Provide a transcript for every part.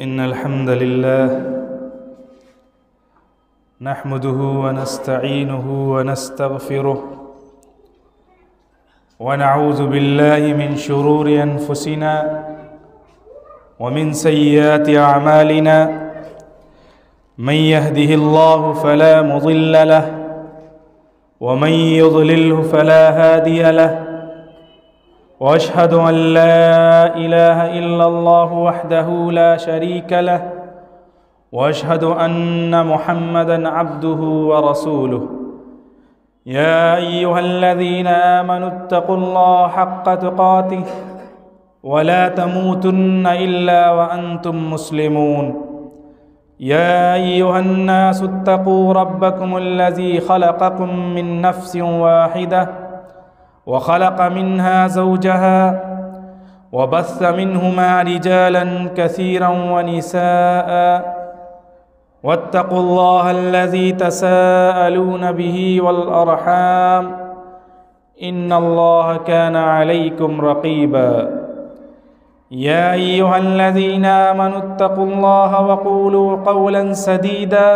إن الحمد لله نحمده ونستعينه ونستغفره ونعوذ بالله من شرور أنفسنا ومن سيئات أعمالنا من يهده الله فلا مضل له ومن يضلله فلا هادي له وأشهد أن لا إله إلا الله وحده لا شريك له وأشهد أن محمدًا عبده ورسوله يا أيها الذين آمنوا اتقوا الله حق تقاته ولا تموتن إلا وأنتم مسلمون يا أيها الناس اتقوا ربكم الذي خلقكم من نفس واحدة وخلق منها زوجها وبث منهما رجالا كثيرا ونساء واتقوا الله الذي تساءلون به والأرحام إن الله كان عليكم رقيبا يا أيها الذين آمنوا اتقوا الله وقولوا قولا سديدا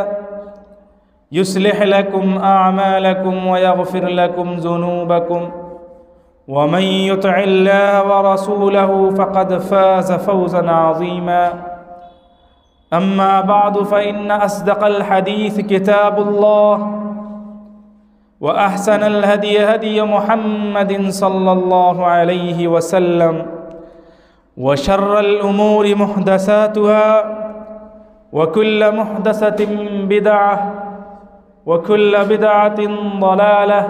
يصلح لكم أعمالكم ويغفر لكم ذنوبكم ومن يطع الله ورسوله فقد فاز فوزا عظيما أما بعد فإن أصدق الحديث كتاب الله وأحسن الهدي هدي محمد صلى الله عليه وسلم وشر الأمور محدثاتها وكل محدثة بدعة وكل بدعة ضلالة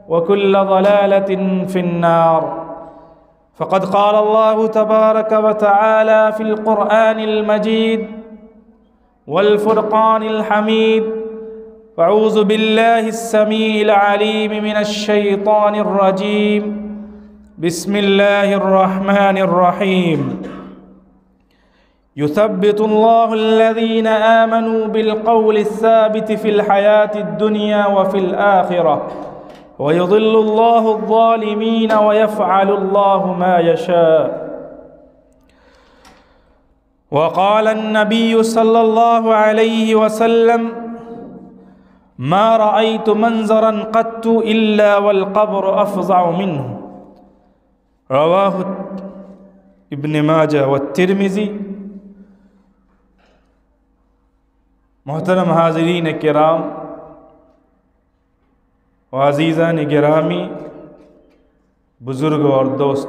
وكل ضلالة في النار فقد قال الله تبارك وتعالى في القرآن المجيد والفرقان الحميد أعوذ بالله السميع العليم من الشيطان الرجيم بسم الله الرحمن الرحيم يثبت الله الذين آمنوا بالقول الثابت في الحياة الدنيا وفي الآخرة ويضل الله الظالمين ويفعل الله ما يشاء وقال النبي صلى الله عليه وسلم ما رأيت منظرا قط إلا والقبر أفظع منه رواه ابن ماجہ والترمذی۔ محترم حاضرین کرام و عزیزان گرامی، بزرگ اور دوست،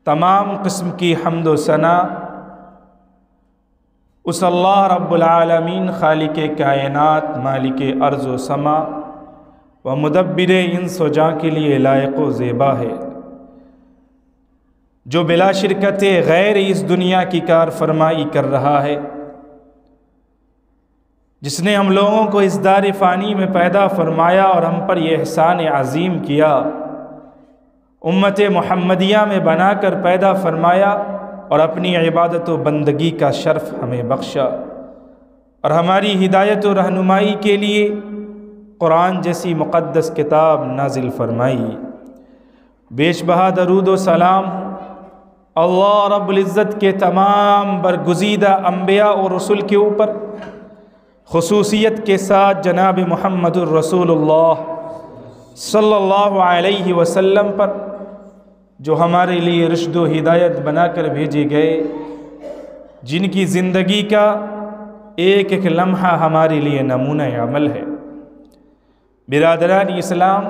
تمام قسم کی حمد و ثنا اس اللہ رب العالمین خالق کائنات مالک ارض و سما و مدبر انس و جاں کے لیے لائق و زیبا ہے، جو بلا شرکت غیر اس دنیا کی کار فرمائی کر رہا ہے، جس نے ہم لوگوں کو اس دار فانی میں پیدا فرمایا اور ہم پر یہ احسان عظیم کیا، امت محمدیہ میں بنا کر پیدا فرمایا اور اپنی عبادت و بندگی کا شرف ہمیں بخشا، اور ہماری ہدایت و رہنمائی کے لیے قرآن جیسی مقدس کتاب نازل فرمائی۔ بیش بہا درود و سلام اللہ رب العزت کے تمام برگزیدہ انبیاء اور رسول کے اوپر، خصوصیت کے ساتھ جناب محمد الرسول اللہ صلی اللہ علیہ وسلم پر، جو ہمارے لیے رشد و ہدایت بنا کر بھیجے گئے، جن کی زندگی کا ایک ایک لمحہ ہمارے لیے نمونہ عمل ہے۔ برادران اسلام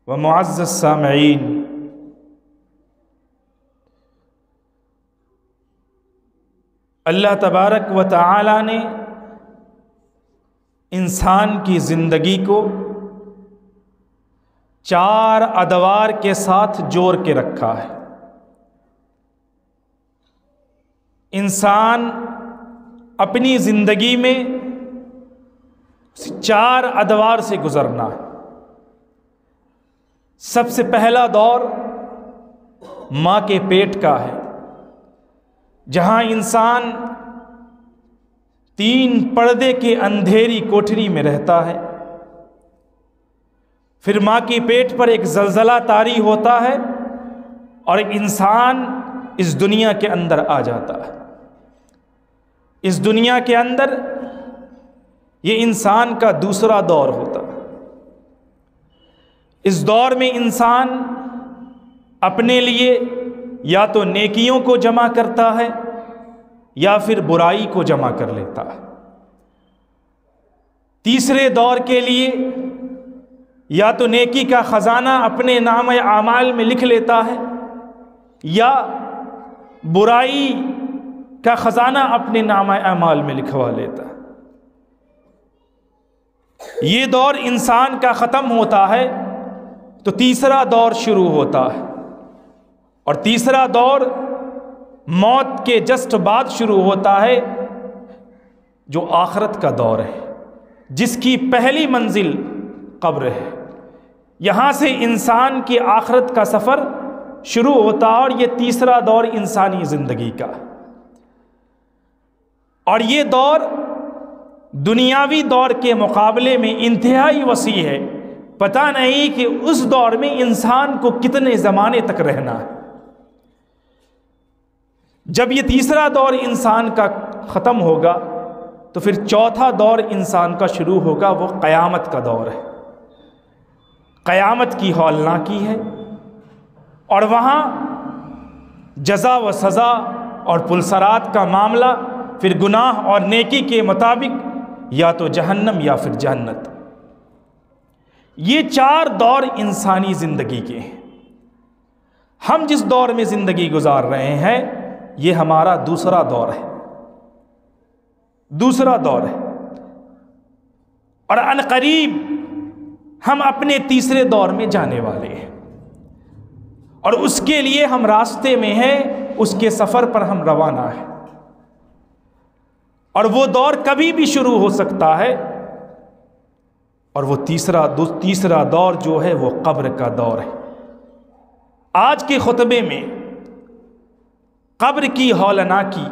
و معزز سامعین، اللہ تبارک و تعالی نے انسان کی زندگی کو 4 ادوار کے ساتھ جوڑ کے رکھا ہے۔ انسان اپنی زندگی میں 4 ادوار سے گزرنا ہے۔ سب سے پہلا دور ماں کے پیٹ کا ہے، جہاں انسان 3 پردے کے اندھیری کوٹھری میں رہتا ہے۔ پھر ماں کے پیٹ پر ایک زلزلہ طاری ہوتا ہے اور انسان اس دنیا کے اندر آ جاتا ہے۔ اس دنیا کے اندر یہ انسان کا دوسرا دور ہوتا ہے۔ اس دور میں انسان اپنے لیے یا تو نیکیوں کو جمع کرتا ہے یا پھر برائی کو جمع کر لیتا ہے۔ تیسرے دور کے لیے یا تو نیکی کا خزانہ اپنے نام اعمال میں لکھ لیتا ہے یا برائی کا خزانہ اپنے نام اعمال میں لکھوا لیتا ہے۔ یہ دور انسان کا ختم ہوتا ہے تو تیسرا دور شروع ہوتا ہے، اور تیسرا دور موت کے جسٹ بعد شروع ہوتا ہے، جو آخرت کا دور ہے، جس کی پہلی منزل قبر ہے۔ یہاں سے انسان کی آخرت کا سفر شروع ہوتا ہے، اور یہ تیسرا دور انسانی زندگی کا ہے۔ اور یہ دور دنیاوی دور کے مقابلے میں انتہائی وسیع ہے۔ پتہ نہیں کہ اس دور میں انسان کو کتنے زمانے تک رہنا ہے۔ جب یہ تیسرا دور انسان کا ختم ہوگا تو پھر چوتھا دور انسان کا شروع ہوگا، وہ قیامت کا دور ہے۔ قیامت کی ہولناکی ہے، اور وہاں جزا و سزا اور پلسرات کا معاملہ پھر گناہ اور نیکی کے مطابق یا تو جہنم یا پھر جنت۔ یہ چار دور انسانی زندگی کے ہیں۔ ہم جس دور میں زندگی گزار رہے ہیں یہ ہمارا دوسرا دور ہے، دوسرا دور ہے، اور عن قریب ہم اپنے تیسرے دور میں جانے والے ہیں، اور اس کے لیے ہم راستے میں ہیں، اس کے سفر پر ہم روانہ ہیں۔ اور وہ دور کبھی بھی شروع ہو سکتا ہے، اور وہ تیسرا دور جو ہے وہ قبر کا دور ہے۔ آج کے خطبے میں قبر کی ہولناکی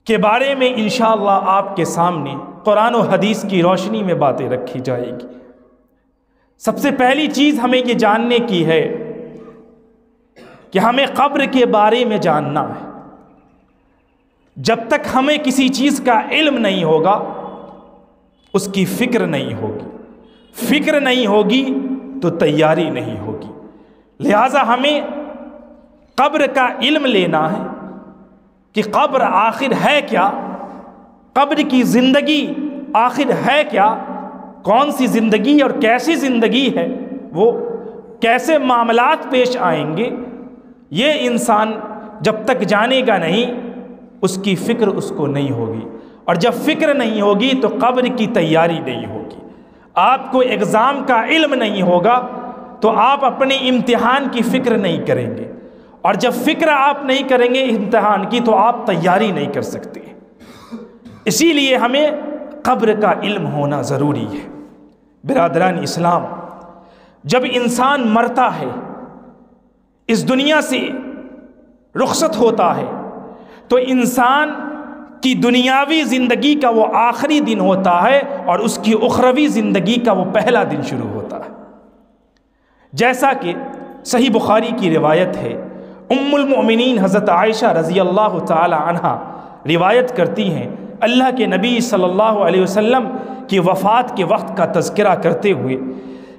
کے بارے میں انشاءاللہ آپ کے سامنے قرآن و حدیث کی روشنی میں باتیں رکھی جائے گی۔ سب سے پہلی چیز ہمیں یہ جاننے کی ہے کہ ہمیں قبر کے بارے میں جاننا ہے۔ جب تک ہمیں کسی چیز کا علم نہیں ہوگا اس کی فکر نہیں ہوگی، فکر نہیں ہوگی تو تیاری نہیں ہوگی۔ لہٰذا ہمیں قبر کا علم لینا ہے کہ قبر آخر ہے کیا، قبر کی زندگی آخر ہے کیا، کون سی زندگی اور کیسی زندگی ہے، وہ کیسے معاملات پیش آئیں گے، یہ انسان جب تک جانے گا نہیں اس کی فکر اس کو نہیں ہوگی، اور جب فکر نہیں ہوگی تو قبر کی تیاری نہیں ہوگی۔ آپ کو ایگزام کا علم نہیں ہوگا تو آپ اپنے امتحان کی فکر نہیں کریں گے، اور جب فکر آپ نہیں کریں گے امتحان کی تو آپ تیاری نہیں کر سکتے۔ اسی لیے ہمیں قبر کا علم ہونا ضروری ہے۔ برادران اسلام، جب انسان مرتا ہے، اس دنیا سے رخصت ہوتا ہے، تو انسان کی دنیاوی زندگی کا وہ آخری دن ہوتا ہے اور اس کی اخروی زندگی کا وہ پہلا دن شروع ہوتا ہے۔ جیسا کہ صحیح بخاری کی روایت ہے، ام المؤمنین حضرت عائشہ رضی اللہ تعالی عنہا روایت کرتی ہیں، اللہ کے نبی صلی اللہ علیہ وسلم کی وفات کے وقت کا تذکرہ کرتے ہوئے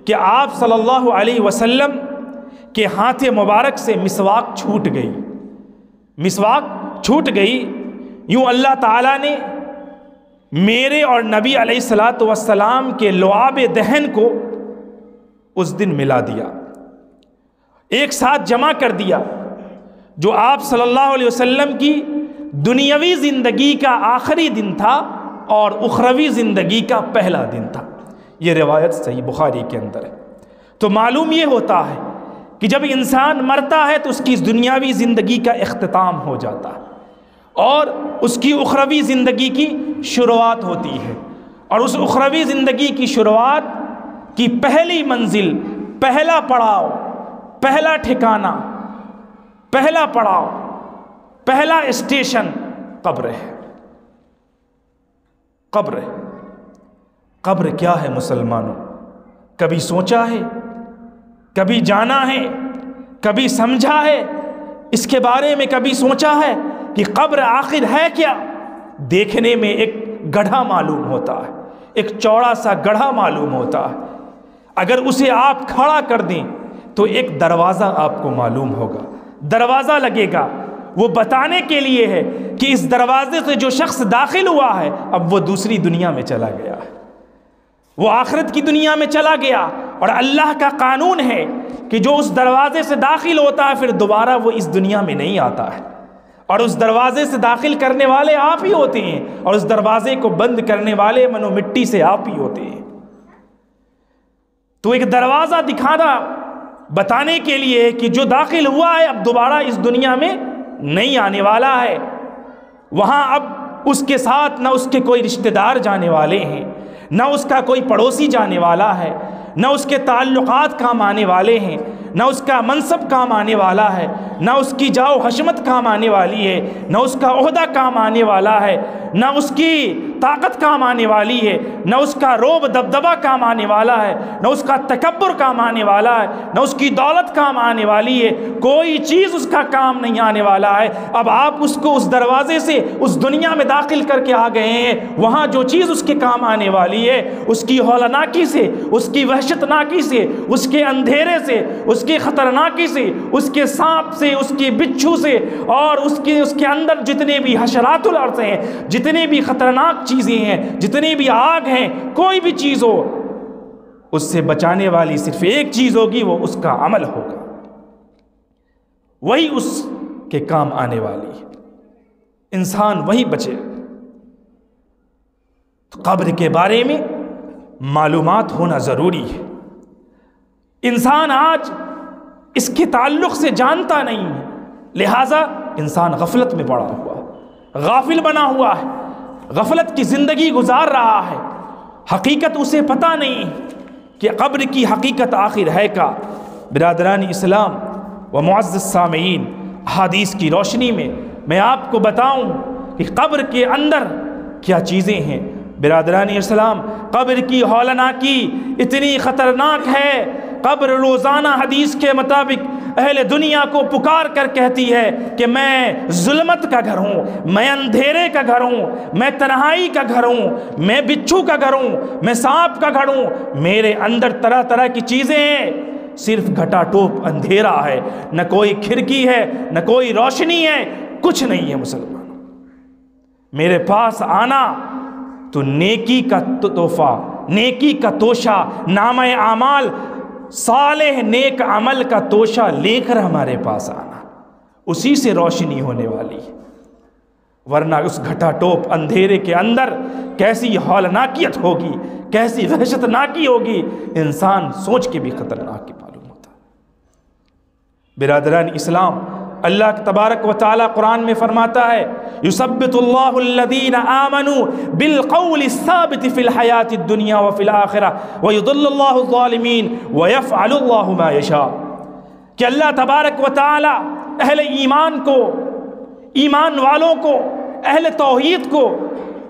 کہ آپ صلی اللہ علیہ وسلم کے ہاتھ مبارک سے مسواک چھوٹ گئی، مسواک چھوٹ گئی، یوں اللہ تعالیٰ نے میرے اور نبی علیہ الصلاۃ والسلام کے لعاب دہن کو اس دن ملا دیا، ایک ساتھ جمع کر دیا، جو آپ صلی اللہ علیہ وسلم کی دنیاوی زندگی کا آخری دن تھا اور اخروی زندگی کا پہلا دن تھا۔ یہ روایت صحیح بخاری کے اندر ہے۔ تو معلوم یہ ہوتا ہے کہ جب انسان مرتا ہے تو اس کی دنیاوی زندگی کا اختتام ہو جاتا ہے اور اس کی اخروی زندگی کی شروعات ہوتی ہے، اور اس اخروی زندگی کی شروعات کی پہلی منزل، پہلا پڑاؤ، پہلا ٹھکانہ، پہلا پڑاؤ، پہلا اسٹیشن قبر ہے۔ قبر ہے۔ قبر کیا ہے مسلمانوں؟ کبھی سوچا ہے؟ کبھی جانا ہے؟ کبھی سمجھا ہے اس کے بارے میں کبھی سوچا ہے کہ قبر آخر ہے کیا؟ دیکھنے میں ایک گڑھا معلوم ہوتا ہے، ایک چوڑا سا گڑھا معلوم ہوتا ہے، اگر اسے آپ کھڑا کر دیں تو ایک دروازہ آپ کو معلوم ہوگا، دروازہ لگے گا، وہ بتانے کے لیے ہے کہ اس دروازے سے جو شخص داخل ہوا ہے اب وہ دوسری دنیا میں چلا گیا ہے، وہ آخرت کی دنیا میں چلا گیا۔ اور اللہ کا قانون ہے کہ جو اس دروازے سے داخل ہوتا ہے پھر دوبارہ وہ اس دنیا میں نہیں آتا ہے، اور اس دروازے سے داخل کرنے والے آپ ہی ہوتے ہیں، اور اس دروازے کو بند کرنے والے منو مٹی سے آپ ہی ہوتے ہیں۔ تو ایک دروازہ دکھانا بتانے کے لیے کہ جو داخل ہوا ہے اب دوبارہ اس دنیا میں نہیں آنے والا ہے، وہاں اب اس کے ساتھ نہ اس کے کوئی رشتہ دار جانے والے ہیں، نہ اس کا کوئی پڑوسی جانے والا ہے، نہ اس کے تعلقات کام آنے والے ہیں، نہ اس کا منصب کام آنے والا ہے، نہ اس کی جاؤ حشمت کام آنے والی ہے، نہ اس کا عہدہ کام آنے والا ہے، نہ اس کی طاقت کام آنے والی ہے، نہ اس کا روب دبدبہ کام آنے والا ہے، نہ اس کا تکبر کام آنے والا ہے، نہ اس کی دولت کام آنے والی ہے، کوئی چیز اس کا کام نہیں آنے والا ہے۔ اب آپ اس کو اس دروازے سے اس دنیا میں داخل کر کے آ گئے ہیں، وہاں جو چیز اس کے کام آنے والی ہے اس کی ہولناکی سے، اس کی وحشتناکی سے، اس کے اندھیرے سے، اس کی خطرناکی سے، اس کے سانپ سے، اس کے بچھو سے، اور اس کے اندر جتنے بھی حشرات الارض ہیں، جتنے بھی خطرناک چیزیں ہیں، جتنی بھی آگ ہیں، کوئی بھی چیز ہو، اس سے بچانے والی صرف ایک چیز ہوگی، وہ اس کا عمل ہوگا، وہی اس کے کام آنے والی ہے، انسان وہی بچے۔ تو قبر کے بارے میں معلومات ہونا ضروری ہے۔ انسان آج اس کے تعلق سے جانتا نہیں ہے، لہٰذا انسان غفلت میں پڑا ہوا ہے، غافل بنا ہوا ہے، غفلت کی زندگی گزار رہا ہے، حقیقت اسے پتہ نہیں کہ قبر کی حقیقت آخر ہے کا۔ برادران اسلام و معزز سامعین، احادیث کی روشنی میں میں آپ کو بتاؤں کہ قبر کے اندر کیا چیزیں ہیں۔ برادران اسلام، قبر کی ہولناکی اتنی خطرناک ہے، قبر روزانہ حدیث کے مطابق اہل دنیا کو پکار کر کہتی ہے کہ میں ظلمت کا گھر ہوں، میں اندھیرے کا گھر ہوں، میں تنہائی کا گھر ہوں، میں بچھو کا گھر ہوں، میں سانپ کا گھر ہوں، میرے اندر طرح طرح کی چیزیں ہیں، صرف گھٹا ٹوپ اندھیرا ہے، نہ کوئی کھڑکی ہے، نہ کوئی روشنی ہے، کچھ نہیں ہے۔ مسلمان، میرے پاس آنا تو نیکی کا تحفہ، نیکی کا توشہ، نامہ اعمال، صالح نیک عمل کا توشہ لے کر ہمارے پاس آنا، اسی سے روشنی ہونے والی ہے، ورنہ اس گھٹا ٹوپ اندھیرے کے اندر کیسی ہولناکیت ہوگی، کیسی وحشتناکی ہوگی، انسان سوچ کے بھی خطرناک معلوم ہوتا ہے۔ برادران اسلام، اللہ تبارک و تعالی قرآن میں فرماتا ہے یثبت اللہ الذین آمنوا بالقول الثابت فی الحیات الدنیا وفی الآخرہ ویضل اللہ الظالمین ویفعل اللہ ما یشاء، کہ اللہ تبارک و تعالی اہل ایمان کو، ایمان والوں کو، اہل توحید کو،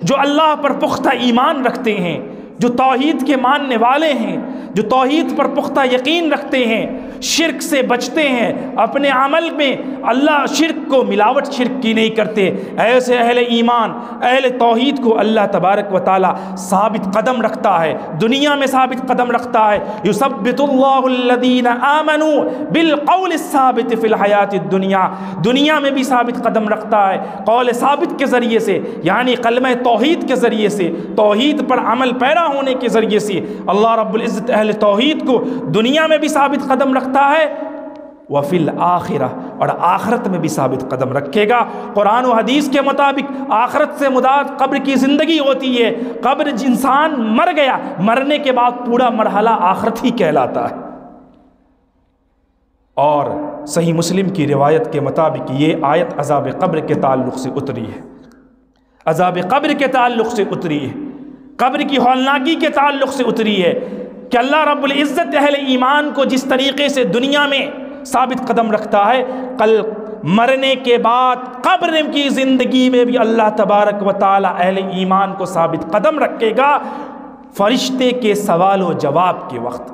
جو اللہ پر پختہ ایمان رکھتے ہیں، جو توحید کے ماننے والے ہیں، جو توحید پر پختہ یقین رکھتے ہیں، شرک سے بچتے ہیں، اپنے عمل میں اللہ شرک کو ملاوٹ شرک کی نہیں کرتے، ایسے اہل ایمان، اہل توحید کو اللہ تبارک و تعالی ثابت قدم رکھتا ہے، دنیا میں ثابت قدم رکھتا ہے۔ یثبت اللہ الذین آمنوا بالقول الثابت فی الحیات الدنیا، دنیا میں بھی ثابت قدم رکھتا ہے قول ثابت کے ذریعے سے، یعنی کلمہ توحید کے ذریعے سے، توحید پر عمل پیرا ہونے کے ذریعے سے اللہ رب العزت اہل توحید کو دنیا میں بھی ثابت قدم رکھتا ہے، وفی الآخرہ، اور آخرت میں بھی ثابت قدم رکھے گا۔ قرآن و حدیث کے مطابق آخرت سے مراد قبر کی زندگی ہوتی ہے، قبر انسان مر گیا، مرنے کے بعد پورا مرحلہ آخرت ہی کہلاتا ہے۔ اور صحیح مسلم کی روایت کے مطابق یہ آیت عذاب قبر کے تعلق سے اتری ہے، عذاب قبر کے تعلق سے اتری ہے، قبر کی ہولناکی کے تعلق سے اتری ہے، کہ اللہ رب العزت اہل ایمان کو جس طریقے سے دنیا میں ثابت قدم رکھتا ہے، کل مرنے کے بعد قبر کی زندگی میں بھی اللہ تبارک و تعالی اہل ایمان کو ثابت قدم رکھے گا۔ فرشتے کے سوال و جواب کے وقت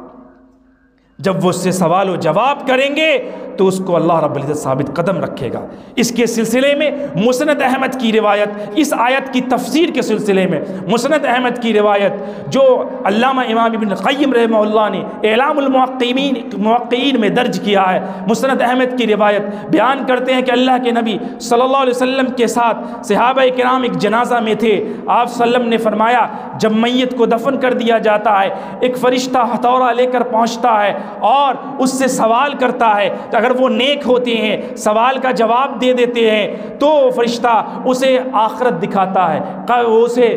جب وہ اس سے سوال و جواب کریں گے تو اس کو اللہ رب العزت ثابت قدم رکھے گا۔ اس کے سلسلے میں مسند احمد کی روایت، اس آیت کی تفسیر کے سلسلے میں مسند احمد کی روایت جو علامہ امام ابن القیم رحمہ اللہ نے اعلام الموقعین میں درج کیا ہے، مسند احمد کی روایت بیان کرتے ہیں کہ اللہ کے نبی صلی اللہ علیہ وسلم کے ساتھ صحابہ کرام ایک جنازہ میں تھے۔ آپ صلی اللہ علیہ وسلم نے فرمایا جب میت کو دفن کر دیا جاتا ہے ایک فرشتہ ہتھوڑا لے کر پہنچتا ہے اور اس سے سوال کرتا ہے، اگر وہ نیک ہوتے ہیں سوال کا جواب دے دیتے ہیں تو فرشتہ اسے آخرت دکھاتا ہے، وہ اسے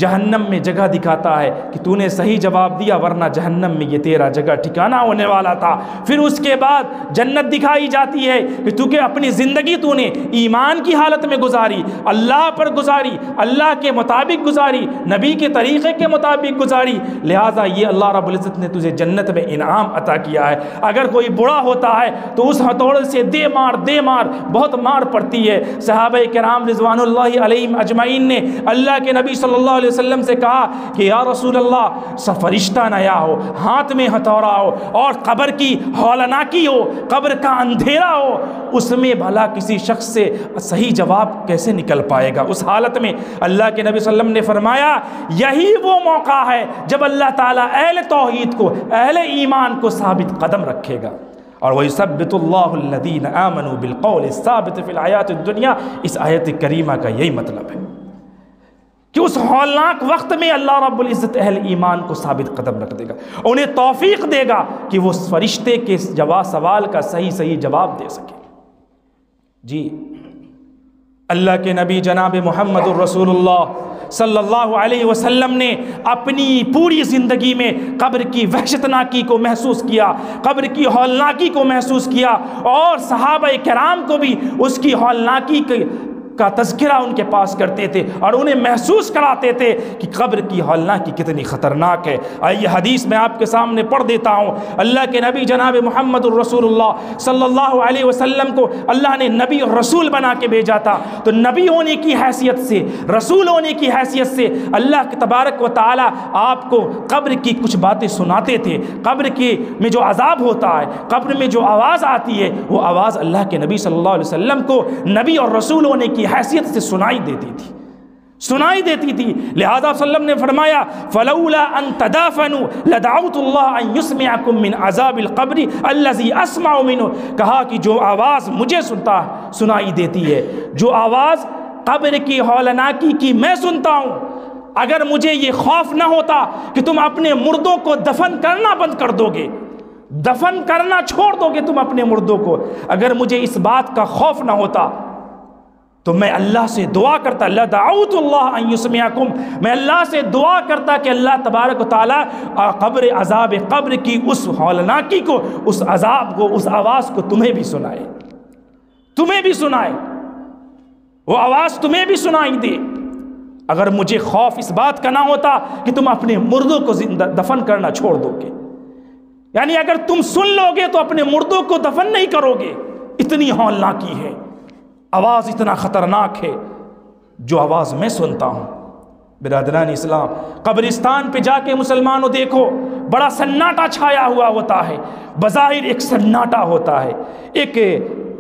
جہنم میں جگہ دکھاتا ہے کہ تو نے صحیح جواب دیا ورنہ جہنم میں یہ تیرا جگہ ٹھکانہ ہونے والا تھا۔ پھر اس کے بعد جنت دکھائی جاتی ہے کہ تو کہ اپنی زندگی تو نے ایمان کی حالت میں گزاری، اللہ پر گزاری، اللہ کے مطابق گزاری، نبی کے طریقے کے مطابق گزاری، لہٰذا یہ اللہ رب العزت نے تجھے جنت میں انعام عطا کیا ہے۔ اگر کوئی بڑا ہوتا ہے تو اس ہتھوڑے سے دے مار بہت مار پڑتی ہے۔ صحابہ کرام رضوان اللہ علیہم اجمعین نے اللہ کے نبی صلی اللہ علیہ وسلم سے کہا کہ یا رسول اللہ فرشتہ نیا ہو، ہاتھ میں ہتھوڑا ہو اور قبر کی ہولناکی ہو، قبر کا اندھیرا ہو، اس میں بھلا کسی شخص سے صحیح جواب کیسے نکل پائے گا؟ اس حالت میں اللہ کے نبی صلی اللہ علیہ وسلم نے فرمایا یہی وہ موقع ہے جب اللہ تعالیٰ اہل توحید کو، اہل ایمان کو ثابت قدم رکھے گا۔ اور وَيُثَبِّتُ اللَّهُ الَّذِينَ آمَنُوا بِالْقَوْلِ الثَّابِتِ فِي الْحَيَاةِ الدُّنْيَا، اس آیت کریمہ کا یہی مطلب ہے کہ اس ہولناک وقت میں اللہ رب العزت اہل ایمان کو ثابت قدم رکھ دے گا، انہیں توفیق دے گا کہ وہ فرشتے کے سوال کا صحیح جواب دے سکے۔ جی اللہ کے نبی جناب محمد الرسول اللہ صلی اللہ علیہ وسلم نے اپنی پوری زندگی میں قبر کی وحشتناکی کو محسوس کیا، قبر کی ہولناکی کو محسوس کیا، اور صحابہ کرام کو بھی اس کی ہولناکی کا تذکرہ ان کے پاس کرتے تھے اور انہیں محسوس کراتے تھے کہ قبر کی ہولناکی کتنی خطرناک ہے۔ آئیے حدیث میں آپ کے سامنے پڑھ دیتا ہوں۔ اللہ کے نبی جناب محمد الرسول اللہ صلی اللہ علیہ وسلم کو اللہ نے نبی اور رسول بنا کے بھیجا تھا، تو نبی ہونے کی حیثیت سے، رسول ہونے کی حیثیت سے اللہ کے تبارک و تعالی آپ کو قبر کی کچھ باتیں سناتے تھے۔ قبر میں جو عذاب ہوتا ہے، قبر میں جو آواز آتی ہے، وہ آواز اللہ کے نبی صلی اللہ علیہ وسلم کو نبی اور رسول ہونے کی حیثیت سے سنائی دیتی تھی۔ لہذا صلی اللہ علیہ وسلم نے فرمایا فَلَوْلَا أَن تَدَافَنُوا لَدَعَوْتُ اللَّهَ أَن يُسْمِعَكُم مِّنْ عَذَابِ الْقَبْرِ الَّذِي أَسْمَعُ مِنْهُ، کہا کہ جو آواز مجھے سنائی دیتی ہے، جو آواز قبر کی ہولناکی کی میں سنتا ہوں، اگر مجھے یہ خوف نہ ہوتا کہ تم اپنے مردوں کو دفن کرنا بند کر دو گے، دفن کرنا چھوڑ دو گے تم اپنے مردوں کو، اگر مجھے اس بات کا خوف نہ ہوتا تو میں اللہ سے دعا کرتا، لَدَعَوْتُ اللَّهَ أَن يُسْمِعَكُم، میں اللہ سے دعا کرتا کہ اللہ تبارک و تعالیٰ قبر عذاب قبر کی اس ہولناکی کو، اس عذاب کو، اس آواز کو تمہیں بھی سنائے، وہ آواز تمہیں بھی سنائی دے۔ اگر مجھے خوف اس بات کا نہ ہوتا کہ تم اپنے مردوں کو دفن کرنا چھوڑ دو گے، یعنی اگر تم سن لو گے تو اپنے مردوں کو دفن نہیں کرو گے، اتنی ہولناکی ہے آواز، اتنا خطرناک ہے جو آواز میں سنتا ہوں۔ برادران اسلام، قبرستان پہ جا کے مسلمانوں دیکھو بڑا سناٹا چھایا ہوا ہوتا ہے، بظاہر ایک سناٹا ہوتا ہے، ایک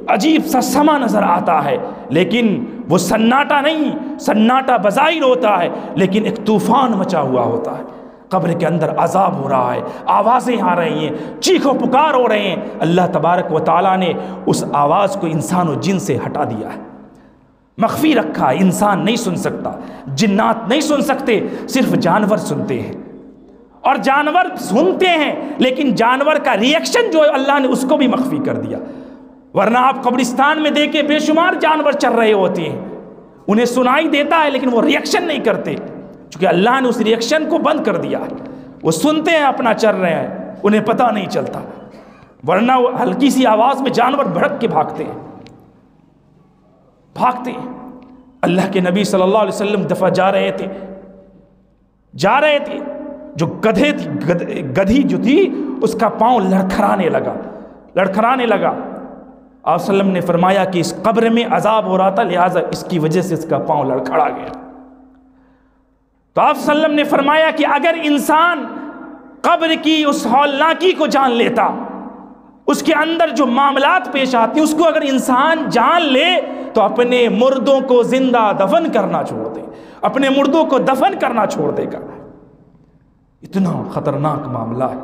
عجیب سا سما نظر آتا ہے، لیکن وہ سناٹا نہیں، سناٹا بظاہر ہوتا ہے لیکن ایک طوفان مچا ہوا ہوتا ہے۔ قبر کے اندر عذاب ہو رہا ہے، آوازیں آ رہی ہیں، چیخ و پکار ہو رہے ہیں، اللہ تبارک و تعالیٰ نے اس آواز کو انسان و جن سے ہٹا دیا ہے، مخفی رکھا ہے، انسان نہیں سن سکتا، جنات نہیں سن سکتے، صرف جانور سنتے ہیں، اور جانور سنتے ہیں لیکن جانور کا ریئیکشن جو اللہ نے اس کو بھی مخفی کر دیا، ورنہ آپ قبرستان میں دیکھیں بے شمار جانور چل رہے ہوتے ہیں، انہیں سنائی دیتا ہے لیکن وہ ریئیکشن نہیں کرتے، چونکہ اللہ نے اس ریئیکشن کو بند کر دیا ہے، وہ سنتے ہیں اپنا چل رہے ہیں، انہیں پتہ نہیں چلتا، ورنہ وہ ہلکی سی آواز میں جانور بھڑک کے بھاگتے ہیں۔ اللہ کے نبی صلی اللہ علیہ وسلم دفعہ جا رہے تھے، جو گدھی جو تھی اس کا پاؤں لڑکھڑانے لگا، آپ صلی اللہ علیہ وسلم نے فرمایا کہ اس قبر میں عذاب ہو رہا تھا، لہٰذا اس کی وجہ سے اس کا پاؤں لڑکھڑا گیا۔ تو آپ صلی اللہ علیہ وسلم نے فرمایا کہ اگر انسان قبر کی اس ہولناکی کو جان لیتا، اس کے اندر جو معاملات پیش آتے ہیں اس کو اگر انسان جان لے تو اپنے مردوں کو زندہ دفن کرنا چھوڑ دے، اپنے مردوں کو دفن کرنا چھوڑ دے گا۔ اتنا خطرناک معاملہ ہے،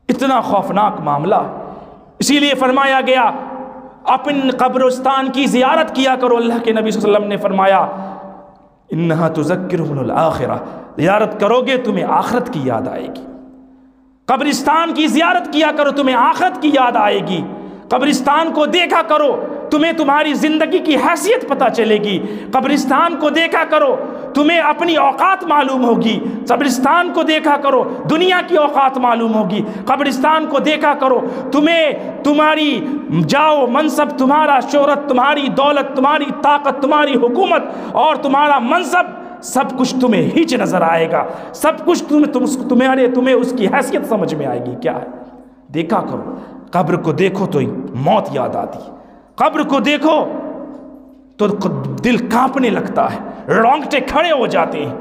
اتنا خوفناک معاملہ ہے۔ اسی لیے فرمایا گیا اپن قبرستان کی زیارت کیا کرو۔ اللہ کے نبی صلی اللہ علیہ وسلم نے فرمایا انہا تذکرہم الآخرہ، زیارت کرو گے تمہیں آخرت کی یاد آئے گی۔ قبرستان کی زیارت کیا کرو، تمہیں آخرت کی یاد آئے گی۔ قبرستان کو دیکھا کرو، تمہیں تمہاری زندگی کی حیثیت پتہ چلے گی۔ قبرستان کو دیکھا کرو، تمہیں اپنی اوقات معلوم ہوگی۔ قبرستان کو دیکھا کرو، دنیا کی اوقات معلوم ہوگی۔ قبرستان کو دیکھا کرو، تمہیں تمہاری جاؤ منصب، تمہارا شہرت، تمہاری دولت، تمہاری طاقت، تمہاری حکومت اور تمہارا منصب، سب کچھ تمہیں ہیچ نظر آئے گا۔ سب کچھ تمہیں اس کی حیثیت سمجھ میں آئے گی کیا ہے۔ دیکھا کرو، قبر کو دیکھو تو موت یاد آتی، قبر کو دیکھو تو دل کانپنے لگتا ہے، رونگٹے کھڑے ہو جاتے ہیں۔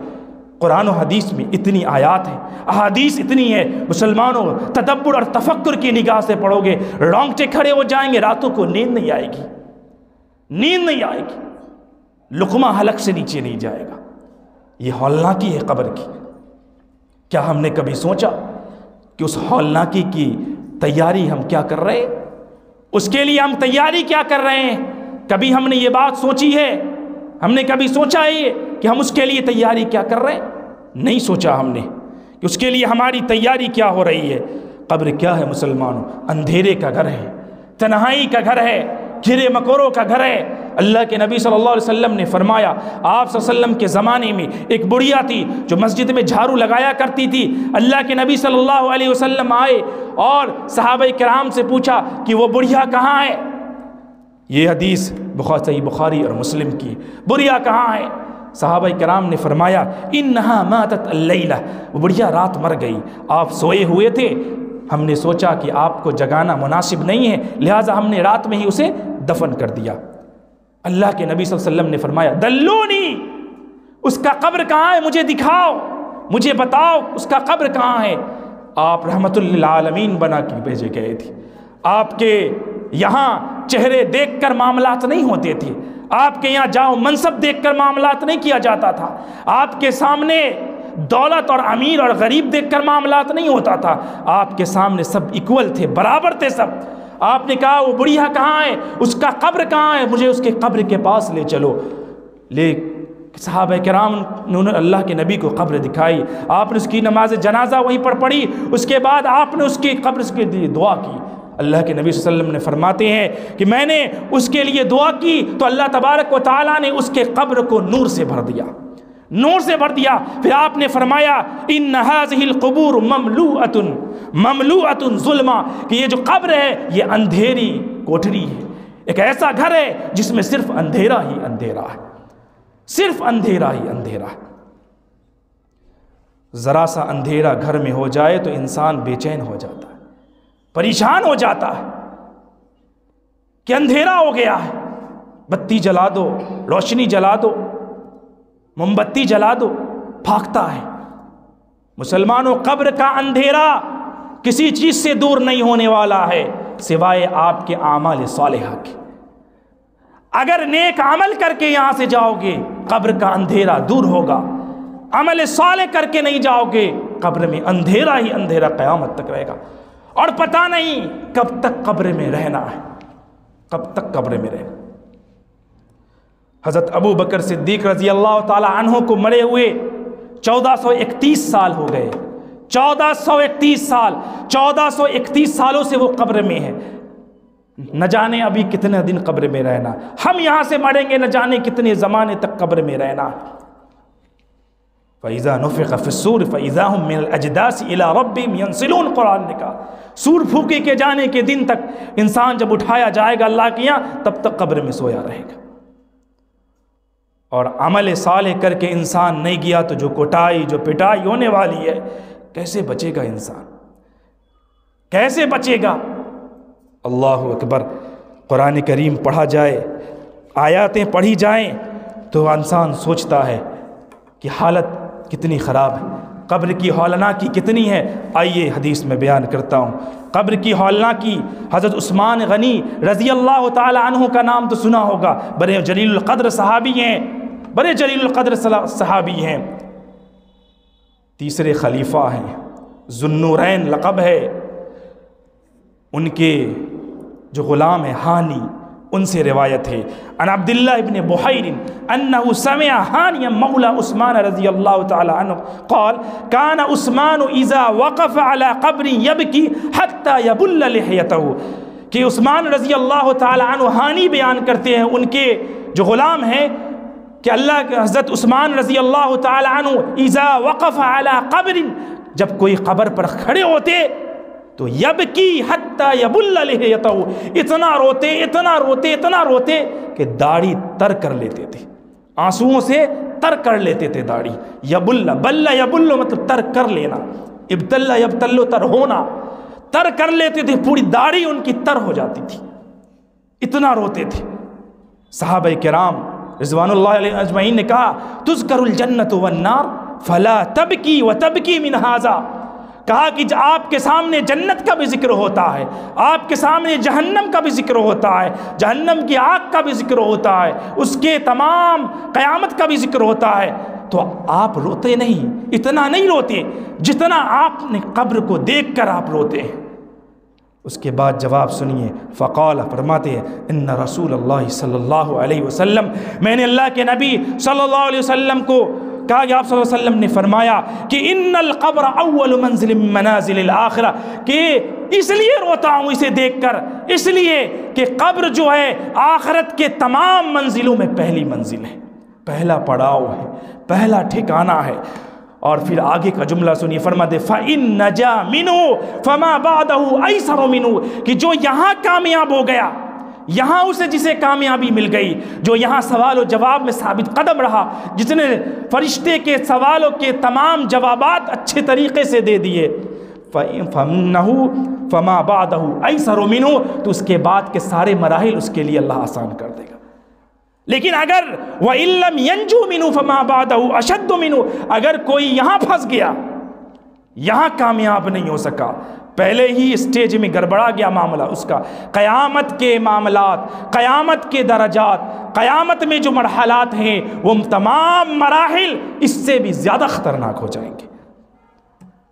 قرآن و حدیث میں اتنی آیات ہیں، احادیث اتنی ہے، مسلمانوں تدبر اور تفکر کی نگاہ سے پڑھو گے رونگٹے کھڑے ہو جائیں گے، راتوں کو نیند نہیں آئے گی، نیند نہیں آئے گی، لقمہ حلق سے نیچے نہیں جائے گا۔ یہ ہولناکی ہے قبر کی۔ کیا ہم نے کبھی سوچا کہ اس ہولناکی کی تیاری ہم کیا کر رہے ہیں؟ اس کے لیے ہم تیاری کیا کر رہے ہیں؟ کبھی ہم نے یہ بات سوچی ہے؟ ہم نے کبھی سوچا ہے یہ کہ ہم اس کے لیے تیاری کیا کر رہے ہیں؟ نہیں سوچا ہم نے کہ اس کے لیے ہماری تیاری کیا ہو رہی ہے۔ قبر کیا ہے مسلمانوں؟ اندھیرے کا گھر ہے، تنہائی کا گھر ہے، کیڑے مکوڑوں کا گھر ہے۔ اللہ کے نبی صلی اللہ علیہ وسلم نے فرمایا، آپ صلی اللہ علیہ وسلم کے زمانے میں ایک بڑھیا تھی جو مسجد میں جھاڑو لگایا کرتی تھی۔ اللہ کے نبی صلی اللہ علیہ وسلم آئے اور صحابہ کرام سے پوچھا کہ وہ بڑھیا کہاں ہے؟ یہ حدیث صحیح بخاری اور مسلم کی، بڑھیا کہاں ہے؟ صحابہ کرام نے فرمایا انہا ماتت اللیلہ، وہ بڑھیا رات مر گئی، آپ سوئے ہوئے تھے، ہم نے سوچا کہ آپ کو جگانا مناسب نہیں ہے، لہٰذا ہم نے رات میں ہی اسے دفن کر دیا۔ اللہ کے نبی صلی اللہ علیہ وسلم نے فرمایا دلونی، اس کا قبر کہاں ہے؟ مجھے دکھاؤ، مجھے بتاؤ اس کا قبر کہاں ہے۔ آپ رحمت للعالمین بنا کے بھیجے گئے تھے۔ آپ کے یہاں چہرے دیکھ کر معاملات نہیں ہوتے تھے، آپ کے یہاں جاؤ منصب دیکھ کر معاملات نہیں کیا جاتا تھا، آپ کے سامنے دولت اور امیر اور غریب دیکھ کر معاملات نہیں ہوتا تھا، آپ کے سامنے سب ایکول تھے، برابر تھے سب۔ آپ نے کہا وہ بڑھیا کہاں ہے؟ اس کا قبر کہاں ہے؟ مجھے اس کے قبر کے پاس لے چلو۔ لے صحابہ کرام نے اللہ کے نبی کو قبر دکھائی، آپ نے اس کی نماز جنازہ وہیں پر پڑھی، اس کے بعد آپ نے اس کی قبر کے لیے دعا کی۔ اللہ کے نبی صلی اللہ علیہ وسلم نے فرماتے ہیں کہ میں نے اس کے لیے دعا کی تو اللہ تبارک و تعالیٰ نے اس کے قبر کو نور سے بھر دیا، نور سے بھر دیا۔ پھر آپ نے فرمایا ان هذه القبور مملوءۃ ظلما، کہ یہ جو قبر ہے یہ اندھیری کوٹھری ہے، ایک ایسا گھر ہے جس میں صرف اندھیرا ہی اندھیرا ہے، صرف اندھیرا ہی اندھیرا ہے۔ ذرا سا اندھیرا گھر میں ہو جائے تو انسان بے چین ہو جاتا ہے، پریشان ہو جاتا ہے کہ اندھیرا ہو گیا ہے، بتی جلا دو، روشنی جلا دو، موم بتی جلا دو، بھاگتا ہے۔ مسلمانوں قبر کا اندھیرا کسی چیز سے دور نہیں ہونے والا ہے سوائے آپ کے اعمال صالحہ کے۔ اگر نیک عمل کر کے یہاں سے جاؤ گے قبر کا اندھیرا دور ہوگا، عمل صالح کر کے نہیں جاؤ گے قبر میں اندھیرا ہی اندھیرا قیامت تک رہے گا، اور پتہ نہیں کب تک قبر میں رہنا ہے، کب تک قبر میں رہنا۔ حضرت ابو بکر صدیق رضی اللہ تعالی عنہ کو مرے ہوئے 1431 سال ہو گئے، 1431 سال، 1431 سالوں سے وہ قبر میں ہے، نہ جانے ابھی کتنے دن قبر میں رہنا، ہم یہاں سے مریں گے نہ جانے کتنے زمانے تک قبر میں رہنا۔ فَإِذَا نُفِخَ فِي الصُّورِ فَإِذَا هُم مِّنَ الْأَجْدَاثِ إِلَىٰ رَبِّهِمْ يَنْسِلُونَ، قرآن نے کہا سور پھونکے کے جانے کے دن تک انسان جب اٹھایا جائے گا اللہ کے یہاں تب تک قبر میں سویا رہے گا، اور عمل صالح کر کے انسان نہیں گیا تو جو کوٹائی جو پٹائی ہونے والی ہے، کیسے بچے گا انسان، کیسے بچے گا؟ اللہ اکبر۔ قرآن کریم پڑھا جائے، آیاتیں پڑھی جائیں تو انسان سوچتا ہے کہ حالت کتنی خراب ہے، قبر کی ہولناکی کتنی ہے، آئیے حدیث میں بیان کرتا ہوں۔ قبر کی ہولناکی، حضرت عثمان غنی رضی اللہ تعالی عنہ کا نام تو سنا ہوگا، بڑے جلیل القدر صحابی ہیں، بڑے جلیل القدر صحابی ہیں، تیسرے خلیفہ ہیں، ذو النورین لقب ہے ان کے، جو غلام ہے ہانی، ان سے روایت ہے، عن عبداللہ ابن بحیر انہ سمع ہانیا مولا عثمان رضی اللہ تعالی عنہ قال کان عثمان اذا وقف على قبر یبکی حتی یبل لحیتہ، کہ عثمان رضی اللہ تعالی عنہ ہانی بیان کرتے ہیں، ان کے جو غلام ہیں، کہ اللہ کے حضرت عثمان رضی اللہ تعالی عنہ اذا وقف على قبر، جب کوئی قبر پر کھڑے ہوتے تو یبکی حتی یبل لحیتہ، اتنا روتے اتنا روتے اتنا روتے کہ داڑھی تر کر لیتے تھے، آنسوؤں سے تر کر لیتے تھے داڑھی۔ یبل، بل یبل مطلب تر کر لینا، ابتل یبتل تر ہونا، تر کر لیتے تھے، پوری داڑھی ان کی تر ہو جاتی تھی، اتنا روتے تھے۔ صحابہ کرام رضوان اللہ علیہ اجمعین نے کہا تذکر الجنت والنار فلا تبکی وتبکی من ھذا، کہا کہ آپ کے سامنے جنت کا بھی ذکر ہوتا ہے، آپ کے سامنے جہنم کا بھی ذکر ہوتا ہے، جہنم کی آگ کا بھی ذکر ہوتا ہے، اس کے تمام قیامت کا بھی ذکر ہوتا ہے، تو آپ روتے نہیں، اتنا نہیں روتے جتنا آپ نے قبر کو دیکھ کر آپ روتے ہیں۔ اس کے بعد جواب سنیے، فقال، فرماتے ہیں ان رسول اللہ صلی اللہ علیہ وسلم، میں نے اللہ کے نبی صلی اللہ علیہ وسلم کو کہا کہ آپ صلی اللہ علیہ وسلم نے فرمایا کہ ان القبر اول منزل من منازل الاخرہ، کہ اس لیے روتا ہوں اسے دیکھ کر، اس لیے کہ قبر جو ہے آخرت کے تمام منزلوں میں پہلی منزل ہے، پہلا پڑاؤ ہے، پہلا ٹھکانہ ہے۔ اور پھر آگے کا جملہ سنیے، فرماتے فَإِن نَجَا مِنْهُ فَمَا بَعْدَهُ أَيْسَرُ مِنْهُ، کہ جو یہاں کامیاب ہو گیا، یہاں اسے جسے کامیابی مل گئی، جو یہاں سوال و جواب میں ثابت قدم رہا، جس نے فرشتے کے سوالوں کے تمام جوابات اچھے طریقے سے دے دیے، فَإِنَّهُ فَمَا بَعْدَهُ أَيْسَرُ مِنْهُ، تو اس کے بعد کے سارے مراحل اس کے لیے اللہ آسان کر دے گا۔ لیکن اگر وَإِن لَّمْ يَنْجُوا مِنْهُ فَمَا بَعْدَهُ أَشَدُّ مِنْهُ، اگر کوئی یہاں پھنس گیا، یہاں کامیاب نہیں ہو سکا، پہلے ہی اسٹیج میں گڑبڑا گیا معاملہ اس کا، قیامت کے معاملات، قیامت کے درجات، قیامت میں جو مرحلات ہیں، وہ تمام مراحل اس سے بھی زیادہ خطرناک ہو جائیں گے،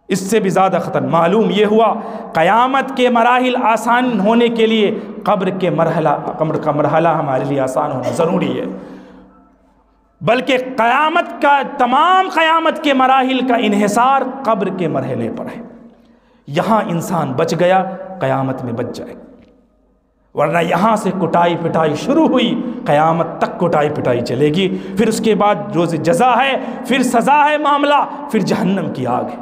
اس سے بھی زیادہ خطر۔ معلوم یہ ہوا قیامت کے مراحل آسان ہونے کے لیے قبر کا مرحلہ ہمارے لیے آسان ہونا ضروری ہے، بلکہ قیامت کا تمام قیامت کے مراحل کا انحصار قبر کے مرحلے پر ہے۔ یہاں انسان بچ گیا، قیامت میں بچ جائے، ورنہ یہاں سے کٹائی پٹائی شروع ہوئی، قیامت تک کٹائی پٹائی چلے گی، پھر اس کے بعد روز جزا ہے، پھر سزا ہے معاملہ، پھر جہنم کی آگ ہے،